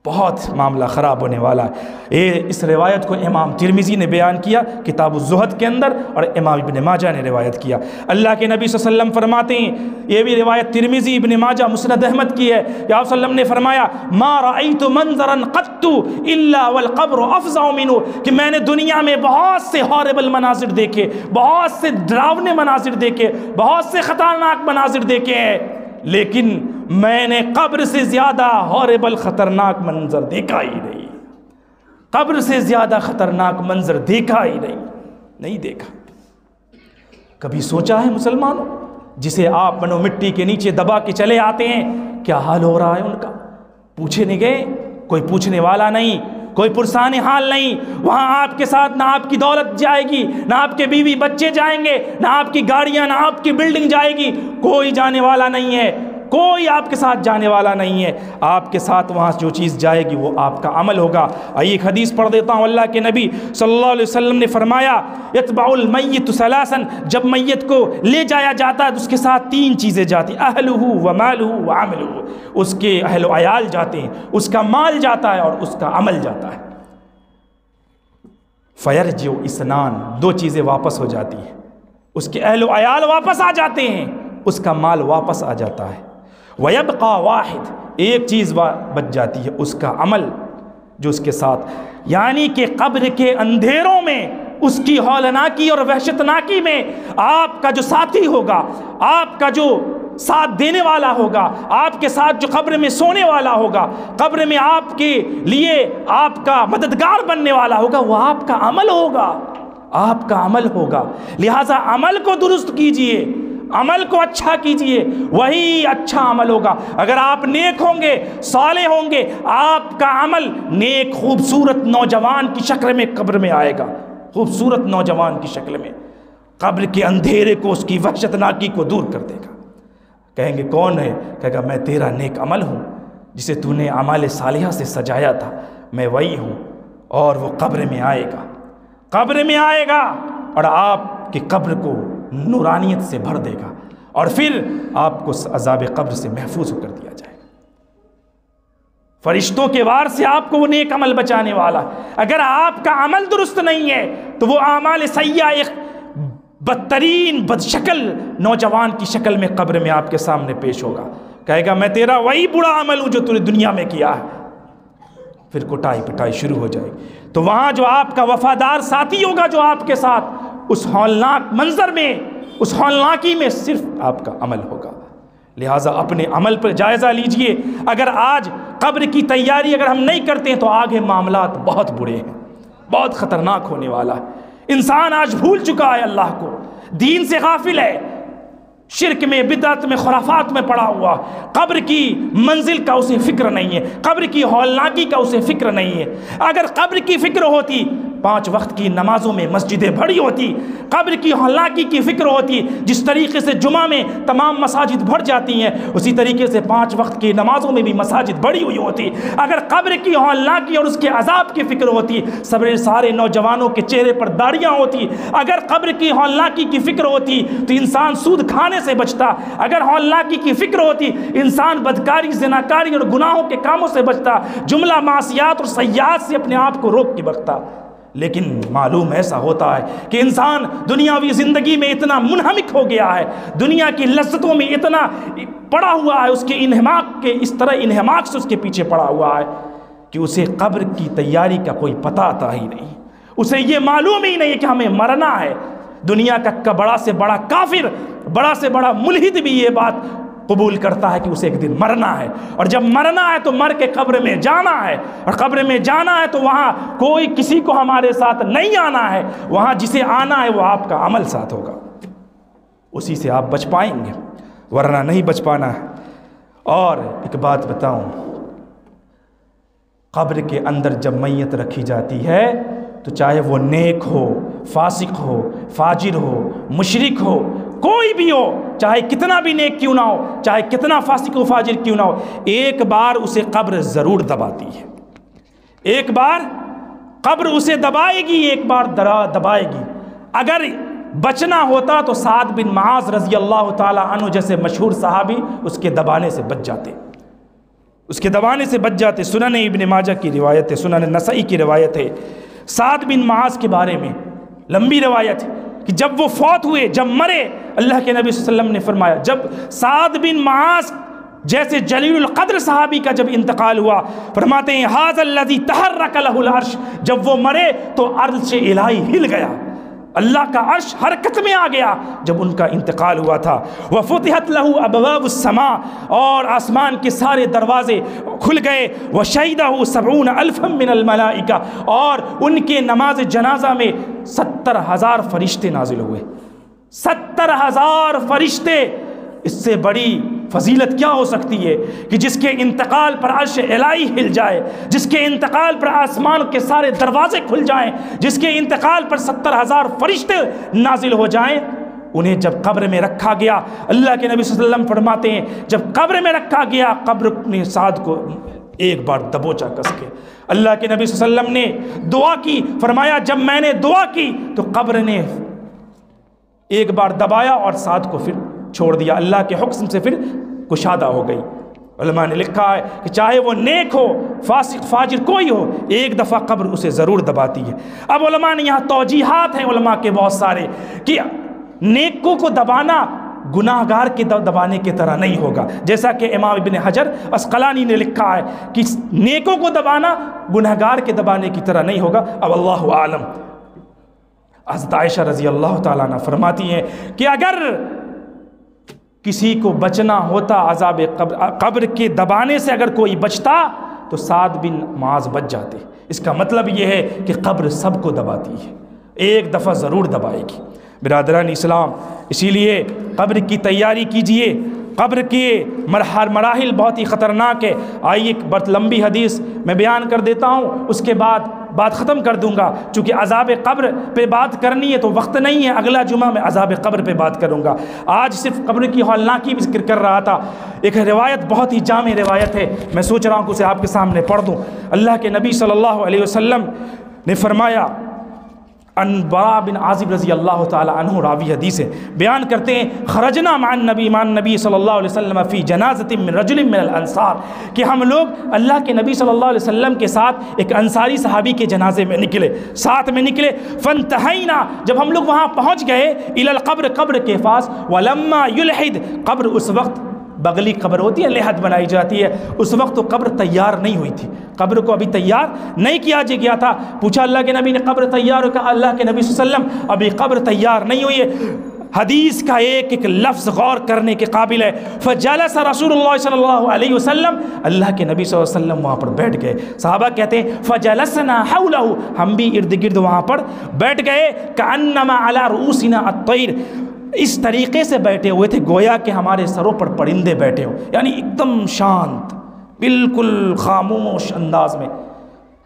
بہت معاملہ خراب ہونے والا ہے۔ اس روایت کو امام ترمذی نے بیان کیا کتاب الزہد کے اندر، اور امام ابن ماجہ نے روایت کیا۔ اللہ کے نبی صلی اللہ علیہ وسلم فرماتے ہیں، یہ بھی روایت ترمذی، ابن ماجہ، مسند احمد کی ہے، کہ آپ صلی اللہ علیہ وسلم نے فرمایا ما رأیت منظرا قط الا والقبر افظع منہ، کہ میں نے دنیا میں بہت سے ہاربل مناظر دیکھے، بہت سے ڈراونے مناظر دیکھے، بہت سے خطرناک مناظر دیکھے ہیں، لیکن میں نے قبر سے زیادہ ہاربل خطرناک منظر دیکھا ہی نہیں، قبر سے زیادہ خطرناک منظر دیکھا ہی نہیں دیکھا۔ کبھی سوچا ہے مسلمانوں، جسے آپ منو مٹی کے نیچے دبا کے چلے آتے ہیں، کیا حال ہو رہا ہے ان کا؟ پوچھے نہیں گئے، کوئی پوچھنے والا نہیں، کوئی پرسان حال نہیں، وہاں آپ کے ساتھ نہ آپ کی دولت جائے گی، نہ آپ کے بیوی بچے جائیں گے، نہ آپ کی گاڑیاں، نہ آپ کی بلڈنگ جائے گی، کوئی جانے والا نہیں ہے، کوئی آپ کے ساتھ جانے والا نہیں ہے، آپ کے ساتھ وہاں جو چیز جائے گی وہ آپ کا عمل ہوگا۔ ایک حدیث پڑھ دیتا ہوں، اللہ کے نبی صلی اللہ علیہ وسلم نے فرمایا یتبع المیت ثلاثا، جب میت کو لے جایا جاتا ہے تو اس کے ساتھ تین چیزیں جاتی، اہلہ ومالہ وعملہ، اس کے اہل و عیال جاتے ہیں، اس کا مال جاتا ہے اور اس کا عمل جاتا ہے۔ فیرجع اثنان، دو چیزیں واپس ہو جاتی ہیں، اس کے اہل و عیال واپس آ جاتے ہیں، اس کا مال واپس آ جاتا ہے، وَيَبْقَى واحد، ایک چیز بچ جاتی ہے، اس کا عمل جو اس کے ساتھ، یعنی کہ قبر کے اندھیروں میں، اس کی ہولناکی اور وحشتناکی میں آپ کا جو ساتھی ہوگا، آپ کا جو ساتھ دینے والا ہوگا، آپ کے ساتھ جو قبر میں سونے والا ہوگا، قبر میں آپ کے لیے آپ کا مددگار بننے والا ہوگا، وہ آپ کا عمل ہوگا، آپ کا عمل ہوگا۔ لہٰذا عمل کو درست کیجئے، عمل کو اچھا کیجئے، وہی اچھا عمل ہوگا۔ اگر آپ نیک ہوں گے، صالح ہوں گے، آپ کا عمل نیک خوبصورت نوجوان کی شکل میں قبر میں آئے گا، خوبصورت نوجوان کی شکل میں، قبر کے اندھیرے کو، اس کی وحشتناکی کو دور کر دے گا۔ کہیں گے کون ہے؟ کہے گا میں تیرا نیک عمل ہوں جسے تو نے اعمال صالحہ سے سجایا تھا، میں وہی ہوں۔ اور وہ قبر میں آئے گا، قبر میں آئے گا اور آپ کی قبر کو نورانیت سے بھر دے گا، اور پھر آپ کو عذاب قبر سے محفوظ کر دیا جائے گا۔ فرشتوں کے وار سے آپ کو وہ نیک عمل بچانے والا۔ اگر آپ کا عمل درست نہیں ہے تو وہ اعمال سیئہ ایک بدترین بد شکل نوجوان کی شکل میں قبر میں آپ کے سامنے پیش ہوگا، کہے گا میں تیرا وہی برا عمل ہوں جو تو نے دنیا میں کیا ہے۔ پھر کٹائی پٹائی شروع ہو جائے گی۔ تو وہاں جو آپ کا وفادار ساتھی ہوگا، جو آپ کے ساتھ اس ہولناک منظر میں، اس ہولناکی میں صرف آپ کا عمل ہوگا۔ لہٰذا اپنے عمل پر جائزہ لیجئے۔ اگر آج قبر کی تیاری اگر ہم نہیں کرتے ہیں تو آگے معاملات بہت برے ہیں، بہت خطرناک ہونے والا ہے۔ انسان آج بھول چکا ہے اللہ کو، دین سے غافل ہے، شرک میں، بدعت میں، خرافات میں پڑا ہوا۔ قبر کی منزل کا اسے فکر نہیں ہے، قبر کی ہولناکی کا اسے فکر نہیں ہے۔ اگر قبر کی فکر ہوتی، 5 وقت کی نمازوں میں مسجدیں بھری ہوتی، قبر کی ہولناکی کی فکر ہوتی، جس طریقے سے جمعہ میں تمام مساجد بھر جاتی ہیں اسی طریقے سے 5 وقت کی نمازوں میں بھی مساجد بھری ہوئی ہوتی۔ اگر قبر کی ہولناکی اور اس کے عذاب کی فکر ہوتی، سارے نوجوانوں کے چہرے پر داڑیاں ہوتی۔ اگر قبر کی ہولناکی کی فکر ہوتی تو انسان سود کھانے سے بچتا۔ اگر ہولناکی کی فکر ہوتی انسان بدکاری، زناکاری اور گناہوں کے کاموں سے بچتا، جملہ معصیات اور سیئات سے اپنے آپ کو روک کے بچتا۔ لیکن معلوم ایسا ہوتا ہے کہ انسان دنیاوی زندگی میں اتنا منہمک ہو گیا ہے، دنیا کی لذتوں میں اتنا پڑا ہوا ہے، اس کے انہماک کے اس طرح انہماک سے اس کے پیچھے پڑا ہوا ہے کہ اسے قبر کی تیاری کا کوئی پتہ آتا ہی نہیں، اسے یہ معلوم ہی نہیں کہ ہمیں مرنا ہے۔ دنیا کا بڑا سے بڑا کافر، بڑا سے بڑا ملحد بھی یہ بات قبول کرتا ہے کہ اسے ایک دن مرنا ہے، اور جب مرنا ہے تو مر کے قبر میں جانا ہے، اور قبر میں جانا ہے تو وہاں کوئی کسی کو ہمارے ساتھ نہیں آنا ہے، وہاں جسے آنا ہے وہ آپ کا عمل ساتھ ہوگا، اسی سے آپ بچ پائیں گے، ورنہ نہیں بچ پانا ہے۔ اور ایک بات بتاؤں، قبر کے اندر جب میت رکھی جاتی ہے تو چاہے وہ نیک ہو، فاسق ہو، فاجر ہو، مشرک ہو، کوئی بھی ہو، چاہے کتنا بھی نیک کیوں نہ ہو، چاہے کتنا فاسق و فاجر کیوں نہ ہو، ایک بار اسے قبر ضرور دباتی ہے، ایک بار قبر اسے دبائے گی، ایک بار دبائے گی۔ اگر بچنا ہوتا تو سعد بن معاذ رضی اللہ تعالی عنہ جیسے مشہور صحابی اس کے دبانے سے بچ جاتے، اس کے دبانے سے بچ جاتے۔ سنن ابن ماجہ کی روایت ہے، سنن نسائی کی روایت ہے سعد بن معاذ کے بارے میں، لمبی روایت ہے کہ جب وہ فوت ہوئے، جب مرے، اللہ کے نبی صلی اللہ علیہ وسلم نے فرمایا، جب سعد بن معاذ جیسے جلیل القدر صحابی کا جب انتقال ہوا، فرماتے ہیں ھذا الذی تحرک لہ العرش، جب وہ مرے تو عرش الہی ہل گیا، اللہ کا عرش حرکت میں آ گیا جب ان کا انتقال ہوا تھا۔ وفتحت لہ ابواب السماء، اور آسمان کے سارے دروازے کھل گئے۔ وشہدہ 70,000 من الملائکہ، اور ان کے نماز جنازہ میں 70,000 فرشتے نازل ہوئے، 70,000 فرشتے۔ اس سے بڑی فضیلت کیا ہو سکتی ہے کہ جس کے انتقال پر عرش الہی ہل جائے، جس کے انتقال پر آسمان کے سارے دروازے کھل جائیں، جس کے انتقال پر 70,000 فرشتے نازل ہو جائیں۔ انہیں جب قبر میں رکھا گیا، اللہ کے نبی صلی اللہ علیہ وسلم فرماتے ہیں جب قبر میں رکھا گیا، قبر نے سعد کو ایک بار دبوچا کس کے۔ اللہ کے نبی صلی اللہ علیہ وسلم نے دعا کی، فرمایا جب میں نے دعا کی تو قبر نے ایک بار دبایا اور سعد کو پھر چھوڑ دیا، اللہ کے حکم سے پھر کشادہ ہو گئی۔ علماء نے لکھا ہے کہ چاہے وہ نیک ہو، فاسق فاجر کوئی ہو، ایک دفعہ قبر اسے ضرور دباتی ہے۔ اب علماء نے یہاں توجیحات ہیں علماء کے بہت سارے کہ نیکوں کو دبانا گناہ گار کے دبانے کی طرح نہیں ہوگا، جیسا کہ امام ابن حجر اسقلانی نے لکھا ہے کہ نیکوں کو دبانا گناہ گار کے دبانے کی طرح نہیں ہوگا۔ اب اللہ عالم۔ حضرت عائشہ رضی اللہ تعالیٰ عنہ فرماتی ہیں کہ اگر کسی کو بچنا ہوتا عذاب قبر کے دبانے سے، اگر کوئی بچتا تو سعد بن معاذ بچ جاتے۔ اس کا مطلب یہ ہے کہ قبر سب کو دباتی ہے، ایک دفعہ ضرور دبائے گی۔ برادران اسلام، اسی لیے قبر کی تیاری کیجئے۔ قبر کے مراحل بہت ہی خطرناک ہے۔ آئیے ایک بہت لمبی حدیث میں بیان کر دیتا ہوں، اس کے بعد بات ختم کر دوں گا، چونکہ عذاب قبر پہ بات کرنی ہے تو وقت نہیں ہے، اگلا جمعہ میں عذاب قبر پہ بات کروں گا۔ آج صرف قبر کی ہولناکی بھی ذکر کر رہا تھا۔ ایک روایت بہت ہی جامع روایت ہے، میں سوچ رہا ہوں کہ اسے آپ کے سامنے پڑھ دوں۔ اللہ کے نبی صلی اللہ علیہ وسلم نے فرمایا، ان برا بن عازب رضی اللہ تعالی عنہ راوی حدیث ہے، بیان کرتے ہیں، خرجنا مع النبی صلی اللہ علیہ وسلم فی جنازۃ من رجل من الانصار، کہ ہم لوگ اللہ کے نبی صلی اللہ علیہ وسلم کے ساتھ ایک انصاری صحابی کے جنازے میں نکلے، ساتھ میں نکلے۔ فانتہینا، جب ہم لوگ وہاں پہنچ گئے، الی القبر، قبر کے پاس، ولما یلحد، قبر اس وقت بغلی قبر ہوتی ہے، لحد بنائی جاتی ہے، اس وقت تو قبر تیار نہیں ہوئی تھی، قبر کو ابھی تیار نہیں کیا گیا تھا۔ پوچھا اللہ کے نبی نے قبر تیار ہو؟ کہا اللہ کے نبی صلی اللہ علیہ وسلم ابھی قبر تیار نہیں ہوئی ہے۔ حدیث کا ایک ایک لفظ غور کرنے کے قابل ہے۔ فجلس رسول اللہ صلی اللہ علیہ وسلم، اللہ کے نبی صلی اللہ علیہ وسلم وہاں پر بیٹھ گئے۔ صحابہ کہتے ہیں فجلسنا حولہ، ہم بھی ارد گرد وہاں پر بیٹھ گئے۔ کأنما علی رؤوسنا الطیر، اس طریقے سے بیٹھے ہوئے تھے گویا کہ ہمارے سروں پر پرندے بیٹھے ہو، یعنی ایک دم شانت، بالکل خاموش انداز میں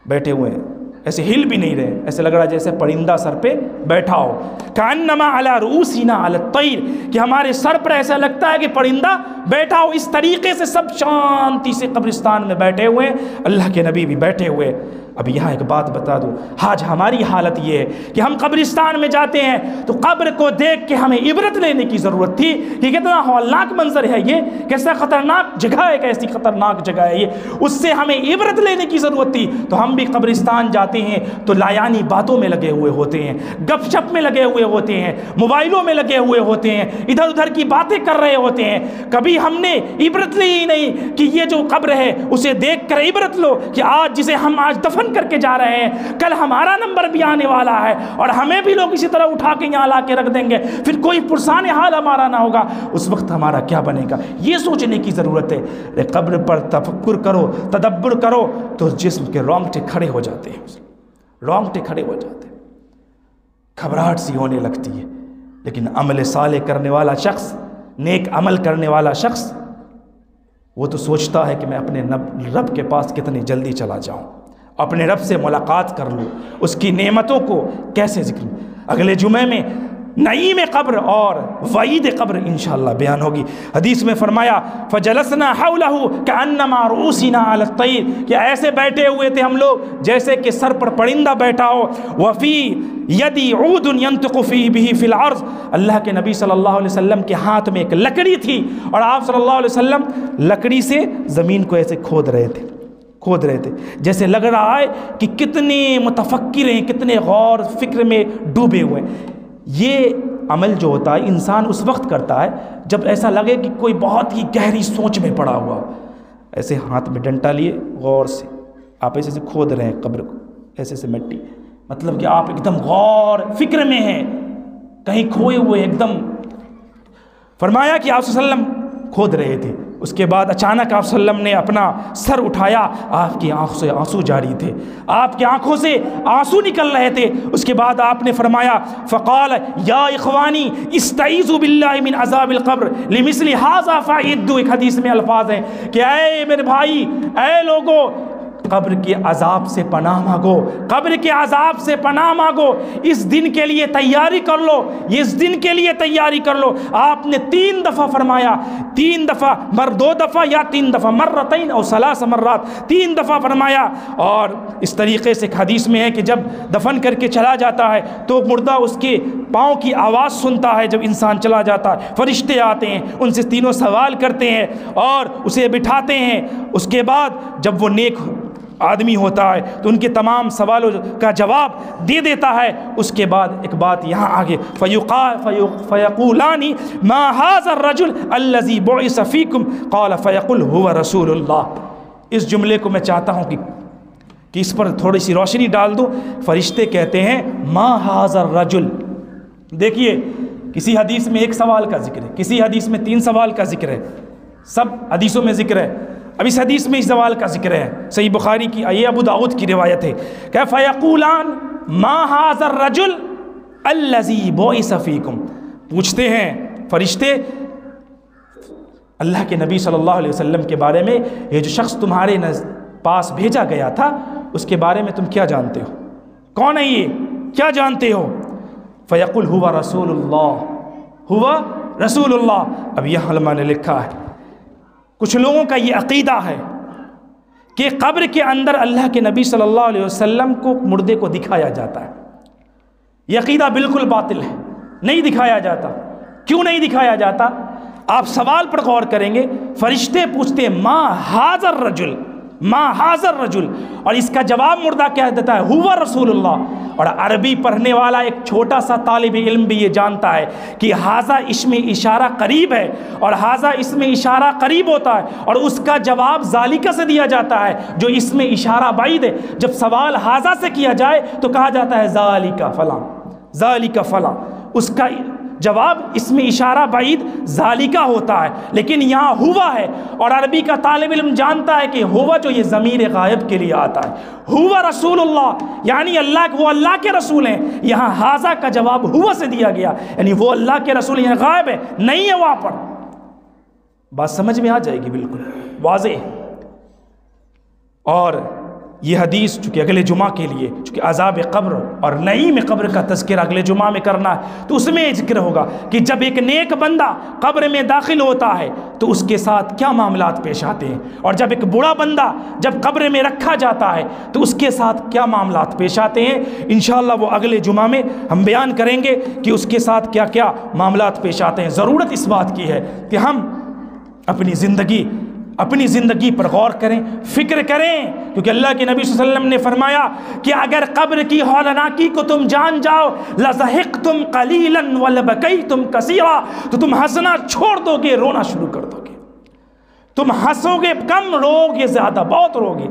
بیٹھے ہوئے ہیں، ایسے ہل بھی نہیں رہے، ایسے لگ رہا ہے جیسے پرندہ سر پہ بیٹھا ہو۔ کأنما علی رؤوسنا علی الطیر، کہ ہمارے سر پر ایسا لگتا ہے کہ پرندہ بیٹھا ہو۔ اس طریقے سے سب شانتی سے قبرستان میں بیٹھے ہوئے، اللہ کے نبی بھی بیٹھے ہوئے۔ اب یہاں ایک بات بتا دوں، آج ہماری حالت یہ ہے کہ ہم قبرستان میں جاتے ہیں تو قبر کو دیکھ کے ہمیں عبرت لینے کی ضرورت تھی کہ کتنا ہولناک منظر ہے یہ، کیسا خطرناک جگہ ہے، کیسی خطرناک جگہ ہے یہ، اس سے ہمیں عبرت لینے کی ضرورت تھی۔ تو ہم بھی قبرستان جاتے ہیں تو لایانی باتوں میں لگے ہوئے ہوتے ہیں، گپ شپ میں لگے ہوئے ہوتے ہیں، موبائلوں میں لگے ہوئے ہوتے ہیں، ادھر ادھر کی باتیں کر رہے ہوتے ہیں۔ کبھی ہم نے عبرت لی ہی نہیں کہ یہ جو قبر ہے اسے دیکھ کر عبرت لو کہ آج جسے ہم آج دفن کر کے جا رہے ہیں، کل ہمارا نمبر بھی آنے والا ہے اور ہمیں بھی لوگ اسی طرح اٹھا کے یہاں لا کے رکھ دیں گے، پھر کوئی پرسان حال ہمارا نہ ہوگا، اس وقت ہمارا کیا بنے گا، یہ سوچنے کی ضرورت ہے۔ قبر پر تفکر کرو، تدبر کرو تو جسم کے رونگٹے کھڑے ہو جاتے ہیں، رونگٹے کھڑے ہو جاتے ہیں، گھبراہٹ سی ہونے لگتی ہے۔ لیکن عمل صالح کرنے والا شخص، نیک عمل کرنے والا شخص، وہ تو سوچتا ہے کہ میں اپنے رب کے پاس کتنی جلدی چلا جاؤں، اپنے رب سے ملاقات کر لوں، اس کی نعمتوں کو کیسے ذکر لوں۔ اگلے جمعے میں نعیم قبر اور وعید قبر انشاءاللہ بیان ہوگی۔ حدیث میں فرمایا فجلسنا حولہ کأنما رؤوسنا علی الطیر، کہ ایسے بیٹھے ہوئے تھے ہم لوگ جیسے کہ سر پر پرندہ بیٹھا ہو۔ وفی یدی عود ینطق فی بہ فی العرض، اللہ کے نبی صلی اللہ علیہ وسلم کے ہاتھ میں ایک لکڑی تھی اور آپ صلی اللہ علیہ وسلم لکڑی سے زمین کو ایسے کھود رہے تھے، جیسے لگ رہا ہے کہ کتنے متفکر ہیں، کتنے غور فکر میں ڈوبے ہوئے ہیں۔ یہ عمل جو ہوتا ہے انسان اس وقت کرتا ہے جب ایسا لگے کہ کوئی بہت ہی گہری سوچ میں پڑا ہوا، ایسے ہاتھ میں ڈنٹا لیے غور سے آپ ایسے کھود رہے ہیں قبر کو، ایسے سے مٹی، مطلب کہ آپ ایک دم غور فکر میں ہیں، کہیں کھوئے ہوئے ایک دم۔ فرمایا کہ آپ صلی اللہ علیہ وسلم کھود رہے تھے، اس کے بعد اچانک آپ صلی اللہ علیہ وسلم نے اپنا سر اٹھایا، آپ کی آنکھ سے آنسو جاری تھے، آپ کی آنکھوں سے آنسو نکل رہے تھے۔ اس کے بعد آپ نے فرمایا فقال یا اخوانی استعیذوا باللہ من عذاب القبر لمثل هذا فاعدوا، ایک حدیث میں الفاظ ہیں کہ اے میرے بھائی، اے لوگوں، قبر کے عذاب سے پناہ مانگو، قبر کے عذاب سے پناہ مانگو، اس دن کے لیے تیاری کر لو، اس دن کے لیے تیاری کر لو۔ آپ نے 3 دفعہ فرمایا، 3 دفعہ، 2 دفعہ یا 3 دفعہ، مرتين او 3 مرات، 3 دفعہ فرمایا۔ اور اس طریقے سے ایک حدیث میں ہے کہ جب دفن کر کے چلا جاتا ہے تو مردہ اس کے پاؤں کی آواز سنتا ہے، جب انسان چلا جاتا ہے فرشتے آتے ہیں، ان سے تینوں سوال کرتے ہیں اور اسے بٹھاتے ہیں۔ اس کے بعد جب وہ نیک آدمی ہوتا ہے تو ان کے تمام سوالوں کا جواب دے دیتا ہے۔ اس کے بعد ایک بات یہاں آگے فیقولان ما هذا الرجل الذي بعث فيكم قال فيقول هو رسول اللہ۔ اس جملے کو میں چاہتا ہوں کہ اس پر تھوڑی سی روشنی ڈال دوں۔ فرشتے کہتے ہیں ما هذا الرجل، دیکھیے کسی حدیث میں 1 سوال کا ذکر ہے، کسی حدیث میں 3 سوال کا ذکر ہے، سب حدیثوں میں ذکر ہے۔ اب اس حدیث میں اس سوال کا ذکر ہے، صحیح بخاری کی، یہ ابو داؤد کی روایت ہے کہ فیقولان ما ھذا الرجل الذی بعث فیکم، پوچھتے ہیں فرشتے اللہ کے نبی صلی اللہ علیہ وسلم کے بارے میں، یہ جو شخص تمہارے پاس بھیجا گیا تھا اس کے بارے میں تم کیا جانتے ہو؟ کون ہے یہ؟ کیا جانتے ہو؟ فیقول ہوا رسول اللہ، ہوا رسول اللہ۔ اب یہ علماء نے لکھا ہے کچھ لوگوں کا یہ عقیدہ ہے کہ قبر کے اندر اللہ کے نبی صلی اللہ علیہ وسلم کو مردے کو دکھایا جاتا ہے۔ یہ عقیدہ بالکل باطل ہے، نہیں دکھایا جاتا۔ کیوں نہیں دکھایا جاتا؟ آپ سوال پر غور کریں گے، فرشتے پوچھتے ہیں ما ھذا الرجل، ما ھذا الرجل، اور اس کا جواب مردہ کیا دیتا ہے؟ ہوا رسول اللہ۔ اور عربی پڑھنے والا ایک چھوٹا سا طالب علم بھی یہ جانتا ہے کہ ھذا اسم اشارہ قریب ہے، اور ھذا اسم اشارہ قریب ہوتا ہے اور اس کا جواب ذالکہ سے دیا جاتا ہے جو اسم اشارہ بعید ہے۔ جب سوال ھذا سے کیا جائے تو کہا جاتا ہے ذالکہ فلاں، ذالکہ فلاں، اس کا جواب اسم اشارہ بعید ذالکہ ہوتا ہے، لیکن یہاں ہوا ہے، اور عربی کا طالب علم جانتا ہے کہ ہوا جو یہ ضمیر غائب کے لیے آتا ہے، ہوا رسول اللہ، یعنی اللہ، وہ اللہ کے رسول ہیں۔ یہاں ھذا کا جواب ہوا سے دیا گیا، یعنی وہ اللہ کے رسول ہیں، غائب ہے، نہیں ہے وہاں پر۔ بات سمجھ میں آ جائے گی، بالکل واضح۔ اور یہ حدیث چونکہ اگلے جمعہ کے لیے، چونکہ عذاب قبر اور نعیم قبر کا تذکرہ اگلے جمعہ میں کرنا ہے، تو اس میں ذکر ہوگا کہ جب ایک نیک بندہ قبر میں داخل ہوتا ہے تو اس کے ساتھ کیا معاملات پیش آتے ہیں، اور جب ایک برا بندہ جب قبر میں رکھا جاتا ہے تو اس کے ساتھ کیا معاملات پیش آتے ہیں۔ انشاءاللہ وہ اگلے جمعہ میں ہم بیان کریں گے کہ اس کے ساتھ کیا کیا معاملات پیش آتے ہیں۔ ضرورت اس بات کی ہے کہ ہم اپنی زندگی پر غور کریں، فکر کریں، کیونکہ اللہ کے نبی صلی اللہ علیہ وسلم نے فرمایا کہ اگر قبر کی ہولناکی کو تم جان جاؤ لَضَحِكْتُمْ قَلِيلًا وَلَبَكَيْتُمْ كَثِيرًا، تو تم ہنسنا چھوڑ دو گے، رونا شروع کر دو گے۔ تم ہنسو گے کم، رو گے زیادہ، بہت رو گے۔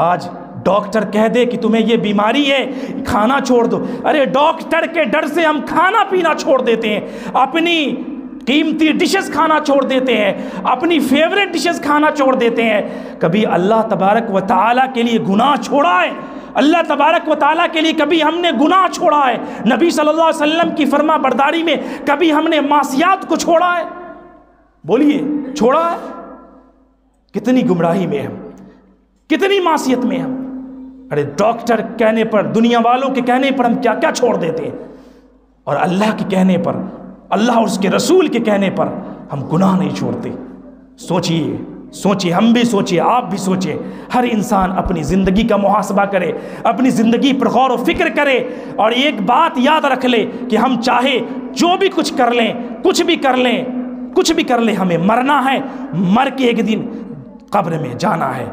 آج ڈاکٹر کہہ دے کہ تمہیں یہ بیماری ہے، کھانا چھوڑ دو، ارے ڈاکٹر کے ڈر سے ہم کھانا پینا چھوڑ دیتے ہیں، اپنی قیمتی ڈشز کھانا چھوڑ دیتے ہیں، اپنی فیوریٹ ڈشز کھانا چھوڑ دیتے ہیں۔ کبھی اللہ تبارک و تعالیٰ کے لیے گناہ چھوڑا ہے؟ اللہ تبارک و تعالیٰ کے لیے کبھی ہم نے گناہ چھوڑا ہے؟ نبی صلی اللہ علیہ وسلم کی فرما برداری میں کبھی ہم نے معصیات کو چھوڑا ہے؟ بولیے، چھوڑا ہے؟ کتنی گمراہی میں ہم، کتنی معصیت میں ہم۔ ارے ڈاکٹر کہنے پر، دنیا والوں کے کہنے پر ہم کیا کیا چھوڑ دیتے ہیں، اور اللہ کے کہنے پر، اللہ اور اس کے رسول کے کہنے پر ہم گناہ نہیں چھوڑتے۔ سوچئے، ہم بھی سوچئے، آپ بھی سوچئے، ہر انسان اپنی زندگی کا محاسبہ کرے، اپنی زندگی پر غور و فکر کرے، اور ایک بات یاد رکھ لے کہ ہم چاہے جو بھی کچھ کر لیں، کچھ بھی کر لیں، ہمیں مرنا ہے، مر کے ایک دن قبر میں جانا ہے۔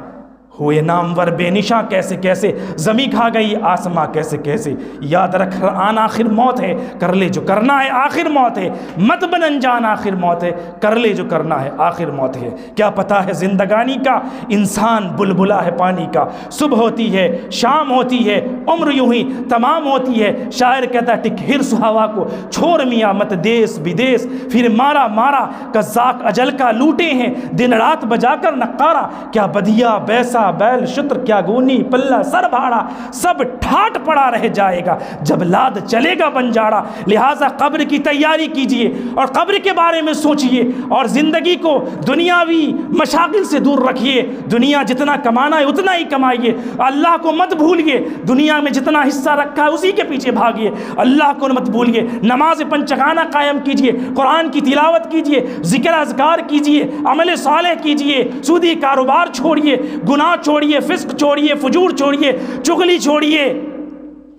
ہوئے نامور بے نشاں کیسے کیسے، زمیں کھا گئی آسماں کیسے کیسے، یاد رکھ آن آخر موت ہے، کر لے جو کرنا ہے، آخر موت ہے، مت بن انجان، آخر موت ہے، کر لے جو کرنا ہے، آخر موت ہے۔ کیا پتہ ہے زندگانی کا، انسان بلبلا ہے پانی کا، صبح ہوتی ہے، شام ہوتی ہے، عمر یوں ہی تمام ہوتی ہے۔ شاعر کہتا ہے ٹک ہرس ہوا کو چھوڑ میاں مت دیس بدیس، پھر مارا قزاق اجل کا لوٹے ہیں دن رات بجا کر نقارہ، کیا بدیا بیسا بیل شتر، کیا گونی پلہ سر بھاڑا، سب ٹھاٹ پڑا رہ جائے گا جب لاد چلے گا بنجاڑا۔ لہٰذا قبر کی تیاری کیجئے اور قبر کے بارے میں سوچئے، اور زندگی کو دنیاوی مشاغل سے دور رکھیے۔ دنیا جتنا کمانا ہے اتنا ہی کمائیے، اللہ کو مت بھولیے، دنیا میں جتنا حصہ رکھا ہے اسی کے پیچھے بھاگیے، اللہ کو مت بھولیے۔ نماز پنچگانہ قائم کیجئے، قرآن کی تلاوت کیجئے، ذکر اذکار کیجئے، عمل صالح کیجئے، سودی کاروبار چھوڑیے، گناہ چھوڑیے، فسق چھوڑیے، فجور چھوڑیے، چغلی چھوڑیے،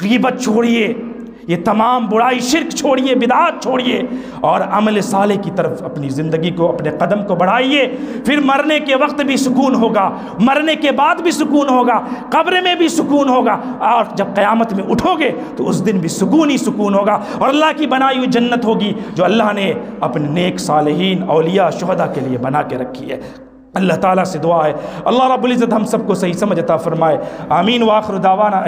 غیبت چھوڑیے، یہ تمام برائی، شرک چھوڑیے، بدعات چھوڑیے، اور عمل صالح کی طرف اپنی زندگی کو، اپنے قدم کو بڑھائیے۔ پھر مرنے کے وقت بھی سکون ہوگا، مرنے کے بعد بھی سکون ہوگا، قبر میں بھی سکون ہوگا، اور جب قیامت میں اٹھو گے تو اس دن بھی سکون ہی سکون ہوگا، اور اللہ کی بنائی ہوئی جنت ہوگی جو اللہ نے اپنے نیک صالحین، اولیاء، شہداء کے لیے بنا کے رکھی ہے۔ اللہ تعالیٰ سے دعا ہے اللہ رب العزت ہم سب کو صحیح سمجھ عطا فرمائے۔ آمین۔ وآخر دعوانا